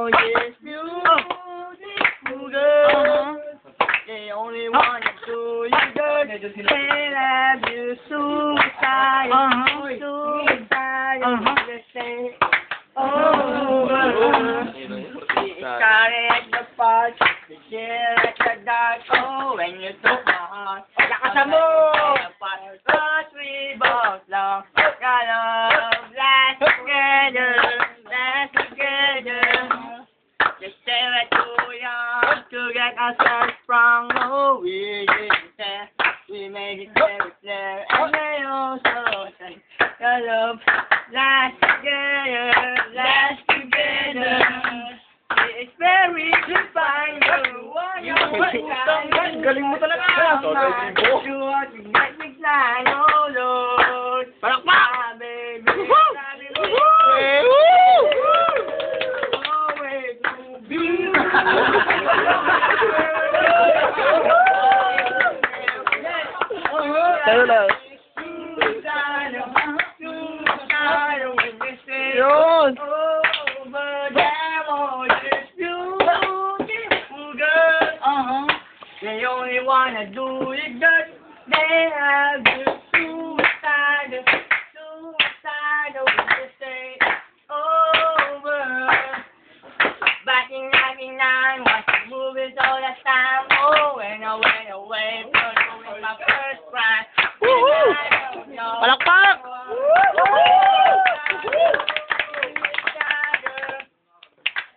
all this beautiful girl. They only wanna do you good. They love you suicide, suicide. They say over. It started at the park, the share at the dark. Oh, when you took my heart, lakas mo. Cause we both long, got love, last together, last together. They say we're too young to get ourselves sprung. Oh, we didn't say we made it very clear, and they also say your love, last together, last together. It's very divine. Galing mo talaga. You want to get me flying, oh Lord. Palakpak! Baby. Tayo lang. Yun! They only wanna do it good. They have the suicidal, suicidal. They say over. Back in '99, watching movies all the time. Oh, when I went away from doing my first crime. Palakpak!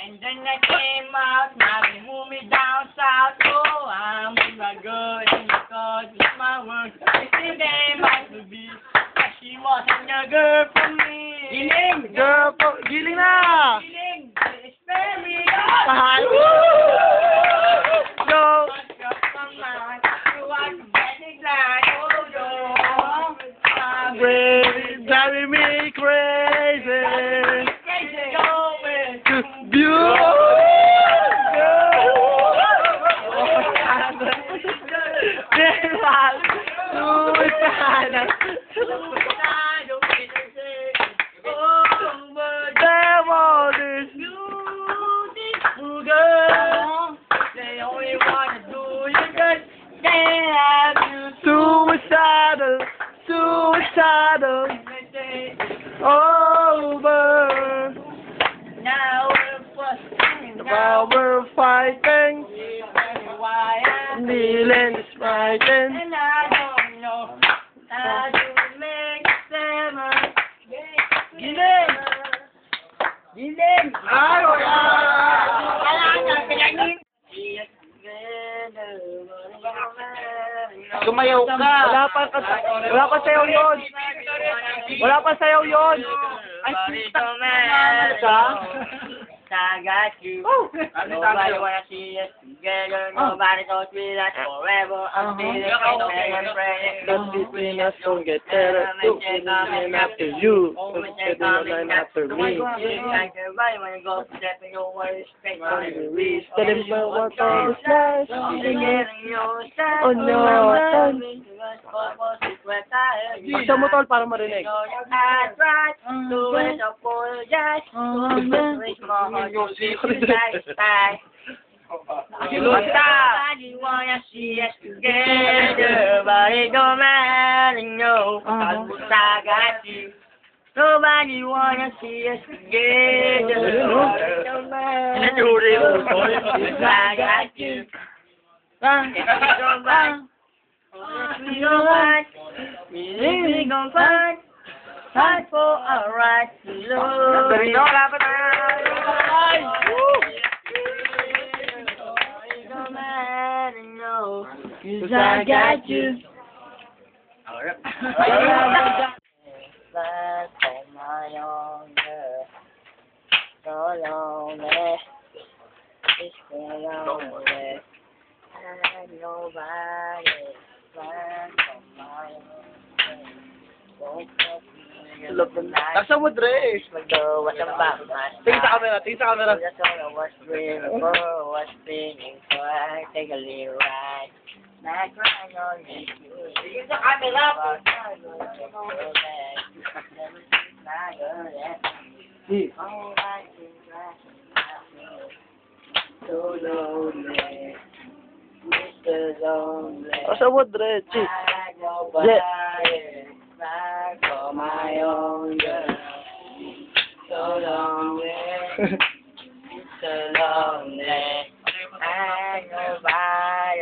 And then I came out, now they moved me down south. Oh, I'm with my girl, and because it's my work. They think they might be, but she wasn't a girl for me. Giling! Girl, giling na! Feeling it's very Mahal! Go! Driving me crazy! Beautiful! Suicidal, suicidal, over. Now We're fighting, why I'm kneeling is fighting. and I don't know how to make seven. Giling! Giling! Ay, wala! Sumayaw ka! Wala pa sayaw yun! Wala pa sayaw yun! Ay, ka? I got you. Nobody wanna see us together. Nobody knows we last forever. I'm feeling and praying. Don't between us, don't get better. Don't get name after you. Don't get name after me. Everybody wanna go stepping away straight on the reach. Tell him about what all is nice. Oh no, Basta mo tol para marinig. I tried to apologize. Nobody wanna see us together, but it don't matter, no. I got you. Nobody wanna see us together, but it don't matter. I got you. We gon' fight for our right to love. Cause I got you. Life on my own, so lonely. It's so lonely. And nobody. Life on my own. Nasa mo, Dre. Magdawas ang bakmas. Tingin sa camera, tingin sa camera. Just don't know what's dreaming for, what's dreaming for. I take a little ride. Not crying on me. Tingin sa camera. so lonely. Mr. Lonely. Asa mo, Dredgy? I go back for my own girl. So lonely. So lonely. I go back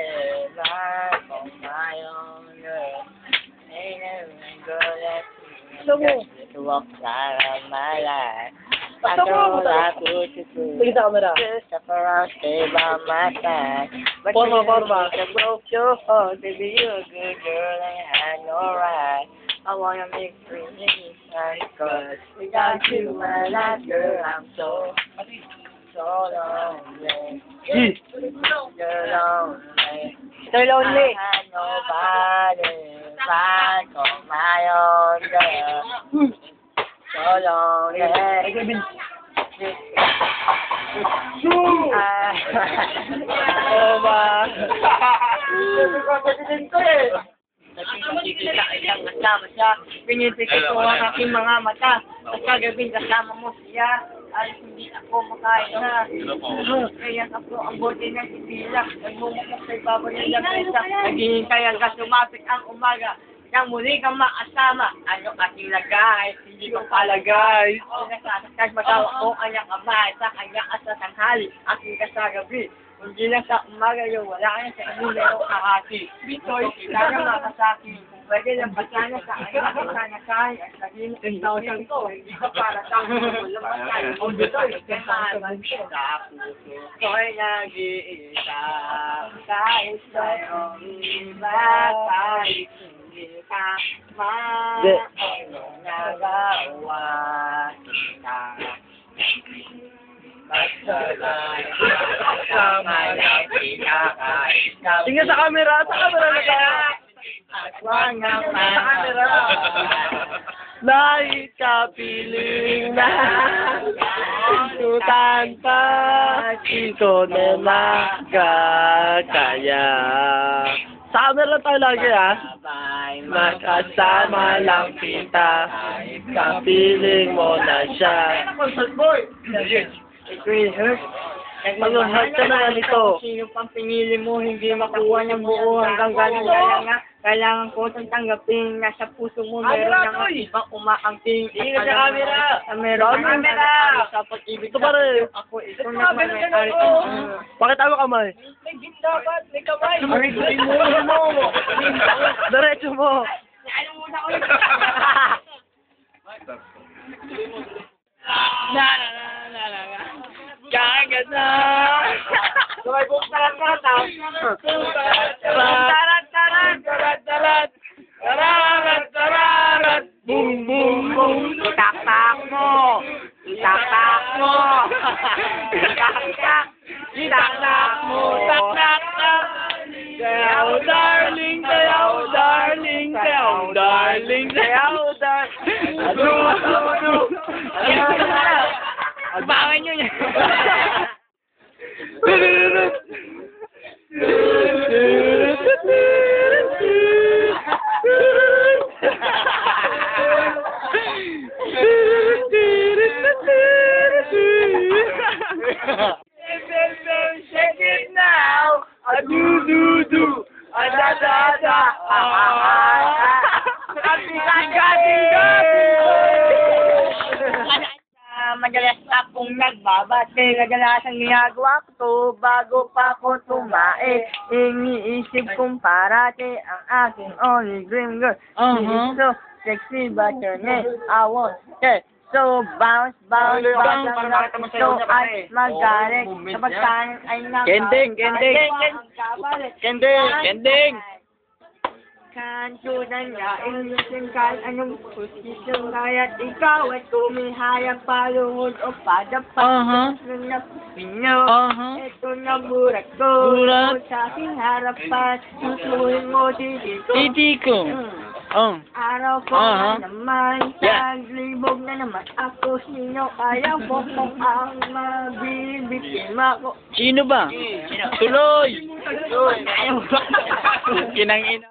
for my own girl. Ain't never gonna Asa mo? to walk out of my life. I Asa mo? know I put you through. Sige sa camera. Just step around, stay by my side. But Forma, you forma. broke your heart, baby, you're a good girl and you had no right. I wanna make free inside, cause without you, my life, girl, I'm so lonely. You're lonely. So lonely. I had nobody, fight for my own girl. So lonely. Oh, ba? Kasama siya, pinitigil ko ang aking mga mata. At kagabing kasama mo siya, alas hindi ako makain na. Kaya ako ang bote ng sisila, nagmumukok sa ibabaw ng lamesa. Naghihintay hanggang sumapit ang umaga. Nang muli kang maasama, ano aking lagay, hindi ko palagay. Ako nasasaktan, matawa ko kanyang kamay, sa kanyang asa tanghali, aking kasagabi. Hindi lang sa umaga yung wala ka sa inyo merong kahati. Bitoy, kaya makasaki. Pwede lang pasana sa kanya, kasana kaya. At sabihin, 10,000 ko, hindi ka para sa akin. Walang pasana. Kung Bitoy, 10,000 sa puso ko'y nag-iisa. Kahit sa'yong iba, kahit hindi ka nagawa na. Tingnan sa camera na ka. Sa camera. Naikapiling na Tutan pa Ito na magkakaya. Sa camera tayo lagi Magkasama lang kita Kapiling mo na siya. It will hurt. Mag-hurt ka na nito. Sino pang pinili mo, hindi makuha ng buo hanggang gano'n nga. Kailangan ko itong tanggapin. Nasa puso mo, meron ng ibang umaangking. Tingnan sa camera. Meron ng Camera. sa pag-ibig. Ito pa rin. Ako, ito na may-ari. Bakit ako kamay? May kamay. Diretso mo. Ano muna ko yun? Kagad na! Sabay buong tarat-tarat Tarat-tarat Boom, boom, boom. Itak-tak mo! Itak-tak mo! Itak-tak! Itak-tak mo! Tak-tak-tak! Sayaw, darling, sayaw, darling, sayaw, darling, sayaw, darling. Bawan nyo niya! Shake it now! Do-do-do. Da-da-da! Madalas akong nagbabate, kadalasang ginagawa ko to bago pa ako tumae. Iniisip kong parate ang aking only dream girl. She's so sexy but her name I want her. So bounce, bounce, bounce, so at magalit sa pagkain ay Kending, kending. Kending. Kansunan niya, ilusin kahit anong posisyon, kaya't ikaw at tumihaya paluhod o padapa. Na pinyo, ito na burak ko, sa aking harapan, susuhin mo titi ko. Araw ko na naman, taglibog na naman ako, sino kaya mo kung ang mabibiktima ko? Sino ba? Tuloy! Kinangin.